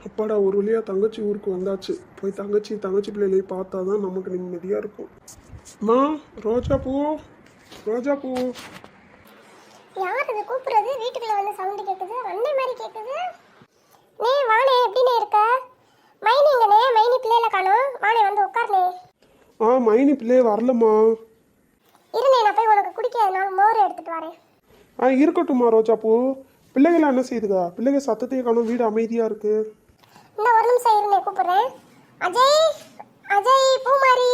அப்பாடா ஒரு வழியா தங்கச்சி ஊருக்கு வந்தாச்சு. போய் தங்கச்சி பிள்ளைகளையும் பார்த்தா தான் நமக்கு நிம்மதியாக இருக்கும். அம்மா, ரோஜா பூ, ரோஜா பூ. யார் அது கூப்பிடுறது? வீட்டுக்குள்ள வந்து சவுண்ட் கேக்குது, அண்ணே மாதிரி கேக்குது. நீ வாணே, எப்படினே இருக்க? மைனிங்கனே, மைனி பிள்ளைல காணோம். வாணே வந்து உட்கார்னே. மைனி பிள்ளையே வரலம்மா. இருனே, நான் போய் உனக்கு குடிக்க நான் மோர் எடுத்துட்டு வரேன். இருக்கட்டும்மா ரோஜா பூ. பிள்ளைகள் என்ன செய்யுதுக்கா? பிள்ளைகள் சத்தத்தையே காணும், வீடு அமைதியாக இருக்கு. இன்னும் ஒரு நிமிஷம் இருனே, கூப்பிடுறேன். அஜய், அஜய், பூமாரி,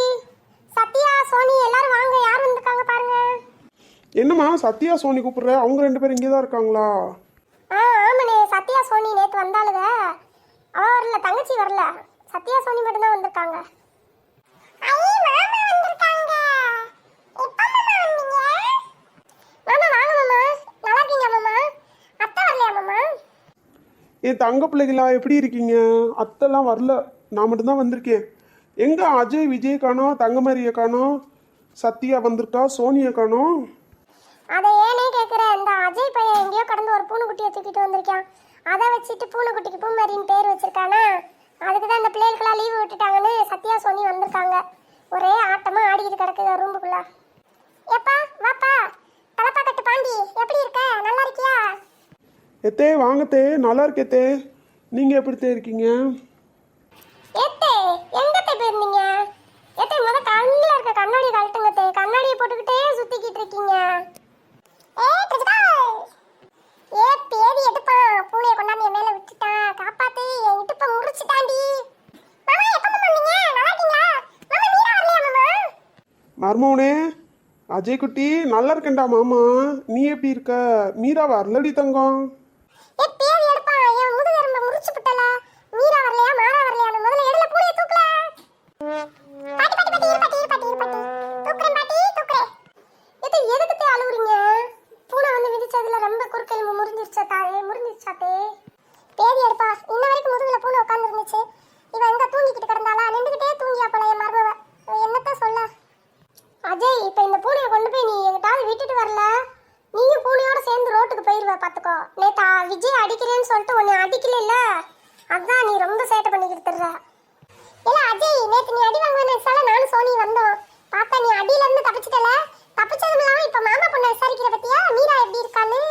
சத்யா, சோனி எல்லாரும் வாங்க. யார் வந்திருக்காங்க பாருங்க. என்னம்மா சத்யா சோனி கூப்பிடுற? அவங்க 2 பேரும் இங்கே தான் இருக்காங்களா? ஆமாண்ணே, சத்யா சோனி நேற்று வந்தாளுங்க. அவ வரல, தங்கச்சி வரல. சத்யா சோனி மட்டும்தான் வந்திருக்காங்க. என் தங்க பிள்ளைகளா எப்படி இருக்கீங்க? அத்தெல்லாம் வரல, நான் மட்டும்தான் வந்திருக்கேன். எங்க அஜய் விஜய் காணோம், தங்கமரியை காணோம், சத்யா வந்திருக்கா, சோனியை காணோம். அதை ஏனே கேட்குற? இந்த அஜய் பையன் எங்கேயோ கடந்து ஒரு பூனைக்குட்டியை தூக்கிட்டு வந்திருக்கான். அதை வச்சுட்டு பூனைக்குட்டிக்கு பூமாரின்னு பேர் வச்சிருக்கானா. அதுக்கு தான் இந்த பிள்ளைகளுக்கெல்லாம் லீவு விட்டுட்டாங்கன்னு சத்யா சோனி வந்திருக்காங்க. ஒரே ஆட்டமா ஆடிக்கிட்டு கிடக்குது ரூமுக்குள்ள. எப்பா வாப்பா, தலப்பா கட்டு பாண்டி, எப்படி இருக்க? நல்லா இருக்கியா? எத்தே வாங்கத்தே, நல்லா இருக்கேத்தே. நீங்க எப்படித்தே இருக்கீங்க? ஏத்தே, எங்கத்தே போயிருந்தீங்க? ஏத்தே, முத கண்ணில் இருக்க கண்ணாடி கழட்டுங்கத்தே. கண்ணாடியை போட்டுக்கிட்டே சுத்திக்கிட்டு இருக்கீங்க. பேதி எடுப்பா, பூனையை கொண்டாந்து என் மேல விட்டுட்டா. காப்பாத்து, என் இடுப்பை முறிச்சுட்டாண்டி. மாமா, எப்ப மாமா வந்தீங்க? நல்லா இருக்கீங்களா? மாமா, மீரா வரலையா மாமா? மர்மோனே, அஜய் குட்டி நல்லா இருக்கேன்டா மாமா. நீ எப்படி இருக்க? மீரா வரலடி தங்கம். பேதி எடுப்பா, என் முதுகெலும்பை முறிச்சு விட்டல. மீரா வரலையா, மாறா வரலையா? முதல்ல எடுல பூனையை தூக்கல. பாட்டி பாட்டி பாட்டி இரு பாட்டி இரு பாட்டி இரு பாட்டி. தூக்குறேன் பாட்டி, தூக்குறேன். ஏத்தே, எதுக்குத்தே அழுவுறீங்க? பூனை வந்து மிதிச்சதுல ரொம்ப குறுக்கெலும்பு முறிஞ்சிருச்சாத்தே. பேதி எடுப்பா, இன்ன வரைக்கும் முதுகுல பூனை உட்கார்ந்து இருந்துச்சு. இவன் எங்க தூங்கிக்கிட்டு கிடந்தாளா? நின்றுகிட்டே தூங்கியா போல என் மருமவ. என்னத்த சொல்ல? அஜய், இப்ப இந்த பூனையை கொண்டு போய் நீ எங்கிட்டாவது விட்டுட்டு வரல, நீயும் பூனையோட சேர்ந்து ரோட்டுக்கு போயிருவ. பாத்துக்கோ. நேத்தா விஜய் அடிக்கிறேன்னு சொல்லிட்டு உன்னை அடிக்கல இல்ல, அதான் நீ ரொம்ப சேட்டை பண்ணிக்கிட்டு இருக்க. இல்ல அஜய், நேத்து நீ அடி வாங்குவேன்னு நானும் சோனி வந்தோம். பார்த்தா நீ அடியில இருந்து தப்பிச்சிட்டல. தப்பிச்சதும் இல்லாம இப்ப மாமா பொண்ணை விசாரிக்கிற பத்தியா மீரா எப்படி இருக்கான்னு.